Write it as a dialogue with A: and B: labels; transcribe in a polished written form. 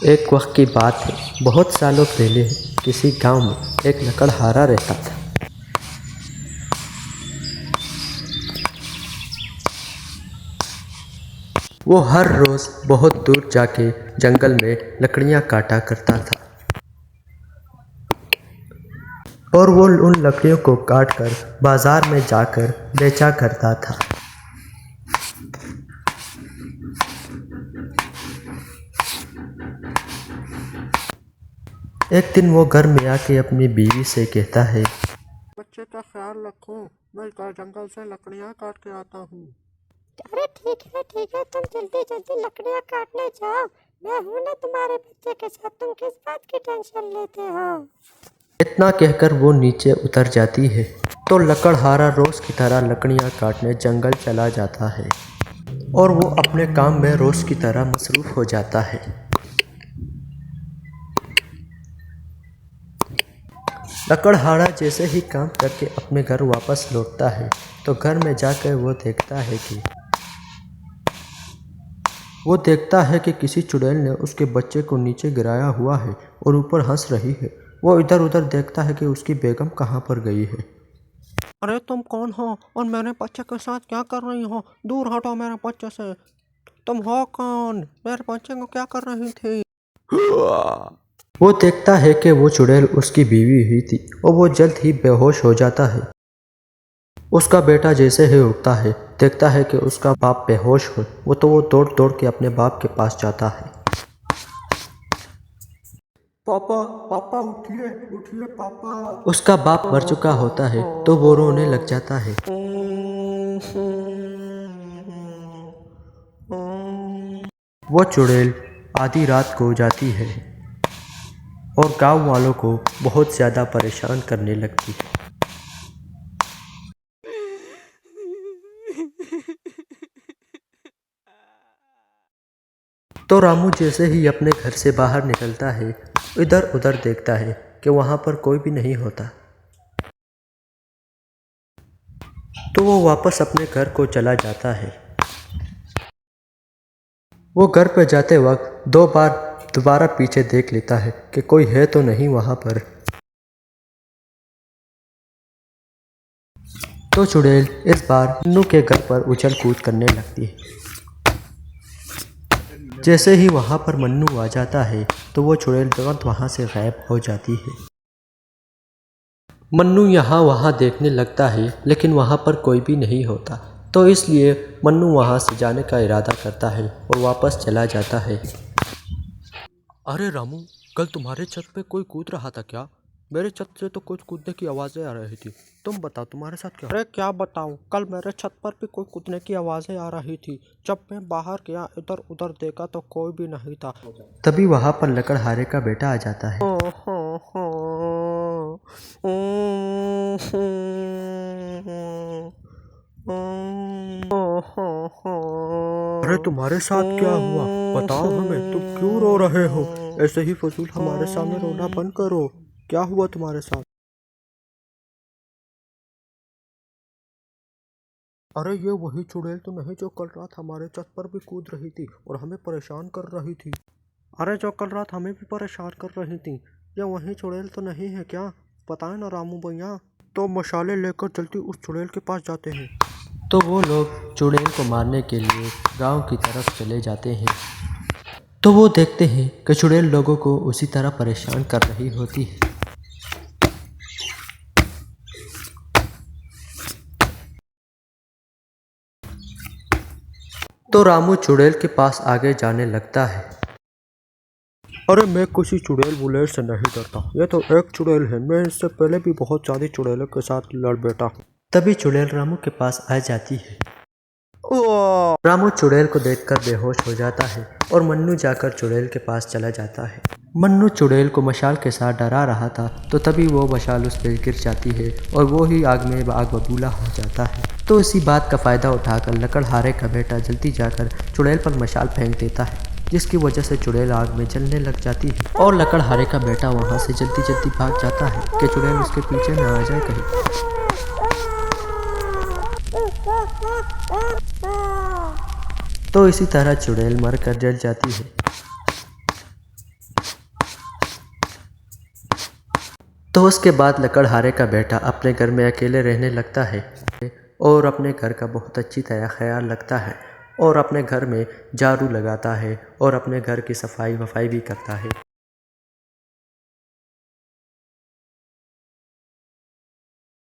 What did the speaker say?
A: एक वक्त की बात है, बहुत सालों पहले किसी गांव में एक लकड़हारा रहता था। वो हर रोज़ बहुत दूर जाके जंगल में लकड़ियां काटा करता था और वो उन लकड़ियों को काटकर बाजार में जाकर बेचा करता था। एक दिन वो घर में आके अपनी बीवी से कहता है,
B: बच्चे का ख्याल रखो, मैं जंगल से लकड़ियाँ काट के आता हूँ।
C: अरे ठीक है, तुम जल्दी जल्दी लकड़ियाँ काटने जाओ। मैं हूँ ना तुम्हारे बच्चे के साथ, तुम किस बात की टेंशन लेते हो।
A: इतना कहकर वो नीचे उतर जाती है तो लकड़हारा रोज़ की तरह लकड़ियाँ काटने जंगल चला जाता है और वो अपने काम में रोज़ की तरह मसरूफ़ हो जाता है। लकड़हारा जैसे ही काम करके अपने घर वापस लौटता है तो घर में जाकर वो देखता है कि किसी चुड़ैल ने उसके बच्चे को नीचे गिराया हुआ है और ऊपर हंस रही है। वो इधर उधर देखता है कि उसकी बेगम कहाँ पर गई है।
B: अरे तुम कौन हो और मेरे बच्चे के साथ क्या कर रही हो? दूर हटो मेरे बच्चे से। तुम हो कौन? मेरे बच्चे को क्या कर रही थी?
A: वो देखता है कि वो चुड़ैल उसकी बीवी ही थी और वो जल्द ही बेहोश हो जाता है। उसका बेटा जैसे ही उठता है देखता है कि उसका बाप बेहोश हो वो दौड़ दौड़ के अपने बाप के पास जाता है।
B: पापा पापा उठिए उठिए पापा।
A: उसका बाप मर चुका होता है तो वो रोने लग जाता है। वो चुड़ैल आधी रात को जाती है और गांव वालों को बहुत ज़्यादा परेशान करने लगती है। तो रामू जैसे ही अपने घर से बाहर निकलता है इधर उधर देखता है कि वहाँ पर कोई भी नहीं होता। तो वो वापस अपने घर को चला जाता है। वो घर पर जाते वक्त 2 बार दोबारा पीछे देख लेता है कि कोई है तो नहीं वहाँ पर। तो चुड़ैल इस बार मन्नू के घर पर उछल कूद करने लगती है। जैसे ही वहाँ पर मन्नू आ जाता है तो वो चुड़ैल तुरंत वहाँ से गायब हो जाती है। मन्नू यहाँ वहाँ देखने लगता है लेकिन वहाँ पर कोई भी नहीं होता, तो इसलिए मन्नू वहाँ से जाने का इरादा करता है और वापस चला जाता है।
B: अरे रामू, कल तुम्हारे छत पे कोई कूद रहा था क्या? मेरे छत से तो कुछ कूदने की आवाज़ें आ रही थी। तुम बताओ तुम्हारे साथ क्या? अरे क्या बताऊँ, कल मेरे छत पर भी कोई कूदने की आवाज़ें आ रही थी। जब मैं बाहर गया इधर उधर देखा तो कोई भी नहीं था।
A: तभी वहाँ पर लकड़हारे का बेटा आ जाता है।
B: अरे तुम्हारे साथ क्या हुआ? बताओ हमें, तुम क्यों रो रहे हो? ऐसे ही फजूल हमारे सामने रोना बंद करो। क्या हुआ तुम्हारे साथ? अरे ये वही चुड़ैल तो नहीं जो कल रात हमारे छत पर भी कूद रही थी और हमें परेशान कर रही थी। अरे जो कल रात हमें भी परेशान कर रही थी, ये वही चुड़ैल तो नहीं है क्या? बताए ना रामू भैया। तो मशाले लेकर जल्दी उस चुड़ैल के पास जाते हैं।
A: तो वो लोग चुड़ैल को मारने के लिए गांव की तरफ चले जाते हैं। तो वो देखते हैं कि चुड़ैल लोगों को उसी तरह परेशान कर रही होती है। तो रामू चुड़ैल के पास आगे जाने लगता है।
B: अरे मैं किसी चुड़ैल बुलेट से नहीं डरता, ये तो एक चुड़ैल है। मैं इससे पहले भी बहुत सारी चुड़ैलों के साथ लड़ बैठा हूँ।
A: तभी चुड़ैल रामू के पास आ जाती है। रामू चुड़ैल को देखकर बेहोश हो जाता है और मन्नू जाकर चुड़ैल के पास चला जाता है। मन्नू चुड़ैल को मशाल के साथ डरा रहा था तो तभी वो मशाल उस पर गिर जाती है और वो ही आग में आग बबूला हो जाता है। तो इसी बात का फ़ायदा उठाकर लकड़हारे का बेटा जल्दी जाकर चुड़ैल पर मशाल फेंक देता है, जिसकी वजह से चुड़ैल आग में जलने लग जाती है और लकड़हारे का बेटा वहाँ से जल्दी जल्दी भाग जाता है कि चुड़ैल उसके पीछे न आ जाए कहीं। तो इसी तरह चुड़ैल मर कर जल जाती है। तो उसके बाद लकड़हारे का बेटा अपने घर में अकेले रहने लगता है और अपने घर का बहुत अच्छी तरह ख्याल रखता है और अपने घर में झाड़ू लगाता है और अपने घर की सफाई वफाई भी करता है।